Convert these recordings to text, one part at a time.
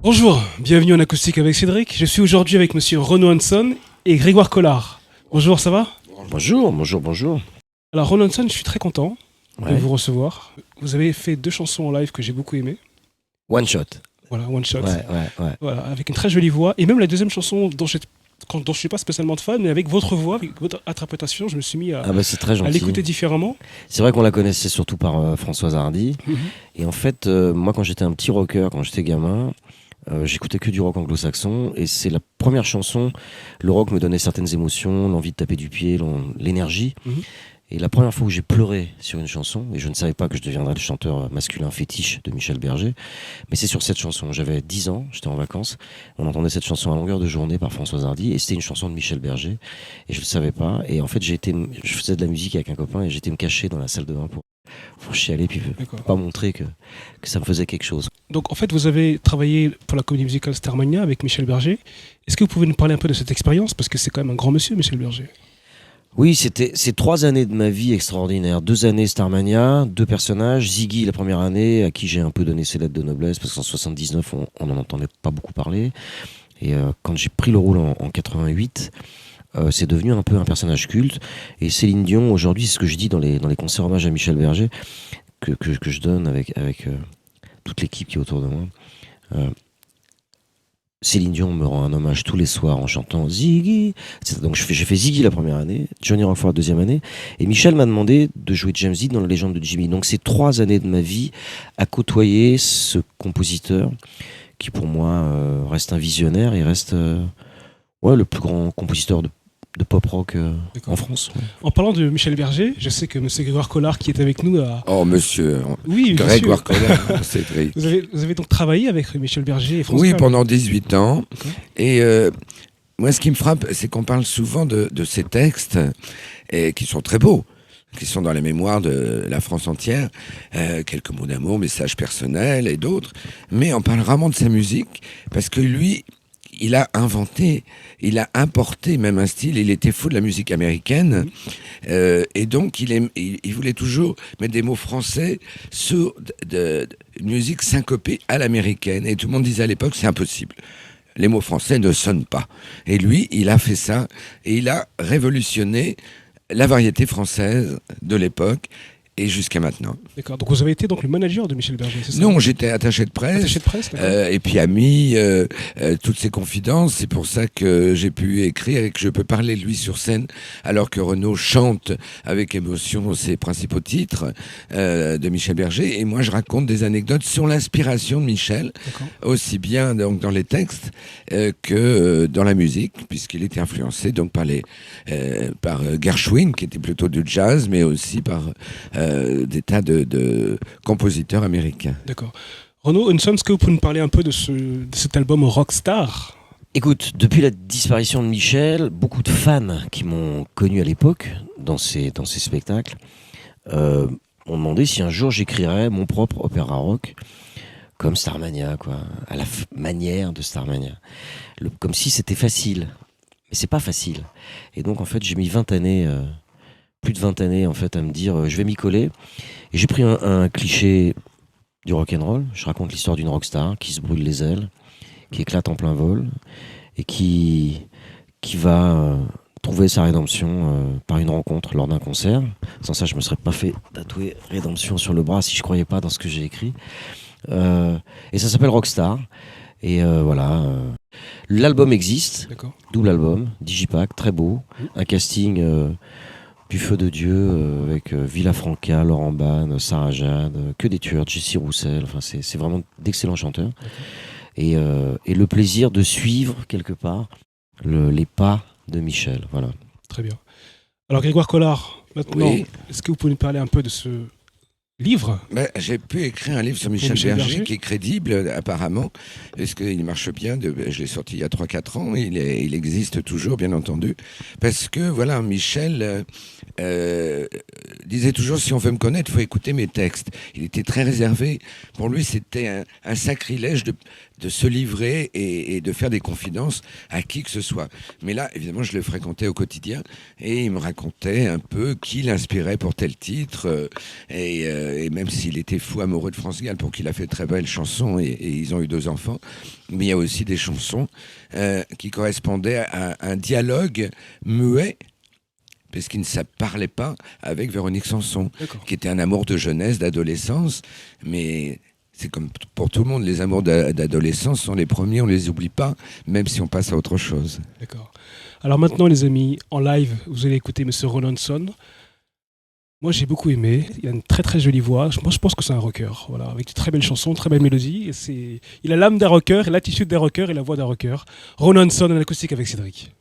Bonjour, bienvenue en acoustique avec Cédric. Je suis aujourd'hui avec monsieur Renaud Hanson et Grégoire Collard. Bonjour, ça va ? Bonjour. Alors Renaud Hanson, je suis très content de Ouais. vous recevoir. Vous avez fait 2 chansons en live que j'ai beaucoup aimées. One shot. Voilà, One Shot. Ouais. Voilà, avec une très jolie voix. Et même la deuxième chanson dont je ne suis pas spécialement fan, mais avec votre voix, avec votre interprétation, je me suis mis à C'est très gentil. l'écouter différemment. C'est vrai qu'on la connaissait surtout par Françoise Hardy. Mhm. Et en fait, moi, quand j'étais un petit rocker, quand j'étais gamin, j'écoutais que du rock anglo-saxon. Et c'est la première chanson. Le rock me donnait certaines émotions, l'envie de taper du pied, l'énergie. Mhm. Et la première fois où j'ai pleuré sur une chanson, et je ne savais pas que je deviendrais le chanteur masculin fétiche de Michel Berger, mais c'est sur cette chanson. J'avais 10 ans, j'étais en vacances, on entendait cette chanson à longueur de journée par Françoise Hardy, et c'était une chanson de Michel Berger, et je ne le savais pas. Et en fait, je faisais de la musique avec un copain, et j'étais me cacher dans la salle de bain pour chialer, puis D'accord. pas montrer que ça me faisait quelque chose. Donc en fait, vous avez travaillé pour la comédie musicale Starmania avec Michel Berger. Est-ce que vous pouvez nous parler un peu de cette expérience ? Parce que c'est quand même un grand monsieur, Michel Berger. Oui, c'est 3 années de ma vie extraordinaires. 2 années Starmania, 2 personnages. Ziggy, la première année, à qui j'ai un peu donné ses lettres de noblesse, parce qu'en 79, on n'en entendait pas beaucoup parler. Et quand j'ai pris le rôle en 88, c'est devenu un peu un personnage culte. Et Céline Dion, aujourd'hui, c'est ce que je dis dans les concerts hommages à Michel Berger, que je donne avec toute l'équipe qui est autour de moi. Céline Dion me rend un hommage tous les soirs en chantant Ziggy. Donc j'ai fait Ziggy la première année, Johnny Rockford la deuxième année, et Michel m'a demandé de jouer James Dean dans La Légende de Jimmy. Donc c'est 3 années de ma vie à côtoyer ce compositeur qui pour moi reste un visionnaire et reste le plus grand compositeur de pop rock D'accord. en France. En parlant de Michel Berger, je sais que monsieur Grégoire Collard qui est avec nous a... Oh, monsieur Oui, Grégoire Collard, Cédric. Vous avez donc travaillé avec Michel Berger et France Oui, Gall. pendant 18 ans. D'accord. Et moi, ce qui me frappe, c'est qu'on parle souvent de ces textes qui sont très beaux, qui sont dans les mémoires de la France entière. Quelques mots d'amour, messages personnels et d'autres. Mais on parle vraiment de sa musique parce que lui... Il a inventé, il a importé même un style, il était fou de la musique américaine, et donc il voulait toujours mettre des mots français sur de musique syncopée à l'américaine, et tout le monde disait à l'époque c'est impossible. Les mots français ne sonnent pas. Et lui, il a fait ça, et il a révolutionné la variété française de l'époque, et jusqu'à maintenant. D'accord. Donc vous avez été donc le manager de Michel Berger, c'est ça ? Non, j'étais attaché de presse. Attaché de presse, d'accord. Et puis ami, toutes ses confidences. C'est pour ça que j'ai pu écrire et que je peux parler de lui sur scène, alors que Renaud chante avec émotion ses principaux titres de Michel Berger. Et moi, je raconte des anecdotes sur l'inspiration de Michel, D'accord. aussi bien donc dans les textes que dans la musique, puisqu'il était influencé donc par Gershwin, qui était plutôt du jazz, mais aussi par des tas de compositeurs américains. D'accord. Renaud Hanson, est-ce que vous pouvez nous parler un peu de cet album Rockstar ? Écoute, depuis la disparition de Michel, beaucoup de fans qui m'ont connu à l'époque dans ces spectacles m'ont demandé si un jour j'écrirais mon propre opéra rock comme Starmania, quoi, à la manière de Starmania. Comme si c'était facile. Mais c'est pas facile. Et donc en fait j'ai mis 20 années, plus de 20 années en fait, à me dire je vais m'y coller. Et j'ai pris un cliché du rock'n'roll. Je raconte l'histoire d'une rockstar qui se brûle les ailes, qui éclate en plein vol et qui va trouver sa rédemption par une rencontre lors d'un concert. Sans ça, je me serais pas fait tatouer rédemption sur le bras si je croyais pas dans ce que j'ai écrit. Et ça s'appelle Rockstar. Et voilà. L'album existe. D'accord. Double album, digipack, très beau. Un casting du feu de Dieu avec Villafranca, Laurent Banne, Sarah Jade, que des tueurs, Jessie Roussel. Enfin, c'est vraiment d'excellents chanteurs. Et le plaisir de suivre quelque part les pas de Michel. Voilà. Très bien. Alors Grégoire Collard, maintenant, Oui. est-ce que vous pouvez nous parler un peu de livre. J'ai pu écrire un livre sur Michel Berger qui est crédible apparemment, parce qu'il marche bien. Je l'ai sorti il y a 3-4 ans, il existe toujours bien entendu, parce que voilà, Michel disait toujours, si on veut me connaître, il faut écouter mes textes. Il était très réservé. Pour lui, c'était un sacrilège de se livrer et de faire des confidences à qui que ce soit. Mais là, évidemment, je le fréquentais au quotidien et il me racontait un peu qui l'inspirait pour tel titre. Et même s'il était fou amoureux de France Gall, pour qu'il a fait de très belles chansons et ils ont eu 2 enfants, mais il y a aussi des chansons qui correspondaient à un dialogue muet, parce qu'il ne se parlait pas avec Véronique Sanson, qui était un amour de jeunesse, d'adolescence, mais c'est comme pour tout le monde, les amours d'adolescence sont les premiers, on les oublie pas, même si on passe à autre chose. D'accord. Alors maintenant, les amis, en live, vous allez écouter M. Ronaldson. Moi, j'ai beaucoup aimé. Il a une très très jolie voix. Moi, je pense que c'est un rocker, voilà, avec de très belles chansons, très belles mélodies. Il a l'âme d'un rocker, l'attitude d'un rocker et la voix d'un rocker. Ronaldson en acoustique avec Cédric.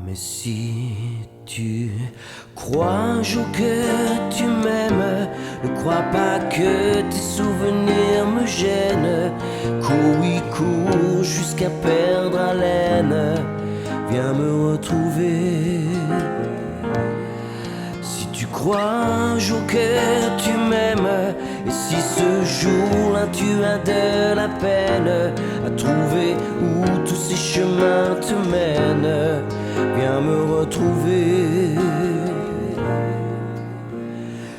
Mais si tu crois un jour que tu m'aimes, ne crois pas que tes souvenirs me gênent. Cours, oui, cours jusqu'à perdre haleine. Viens me retrouver. Si tu crois un jour que tu m'aimes, et si ce jour-là tu as de la peine à trouver où tous ces chemins te mènent, viens me retrouver.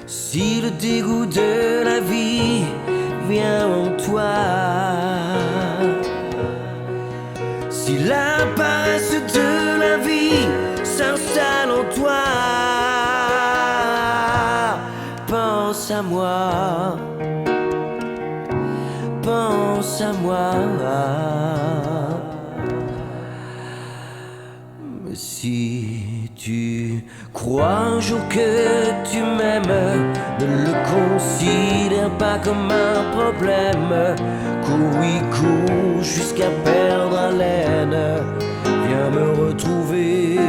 Si le dégoût de la vie vient en toi, si la paresse de la vie s'installe en toi, pense à moi, pense à moi. Mais si tu crois un jour que tu m'aimes, ne le considère pas comme un problème. Cours, oui, cours jusqu'à perdre haleine. Viens me retrouver.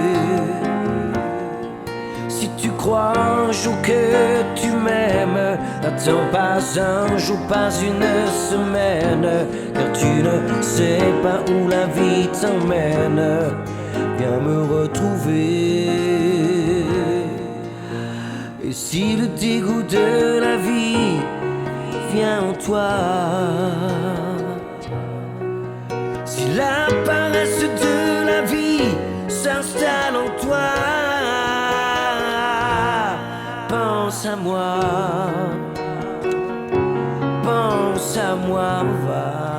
Si tu crois un jour que tu m'aimes, n'attends pas un jour, pas une semaine, car tu ne sais pas où la vie t'emmène. Viens me retrouver. Et si le dégoût de la vie vient en toi, si la paresse de la vie s'installe en toi, pense à moi, pense à moi, va.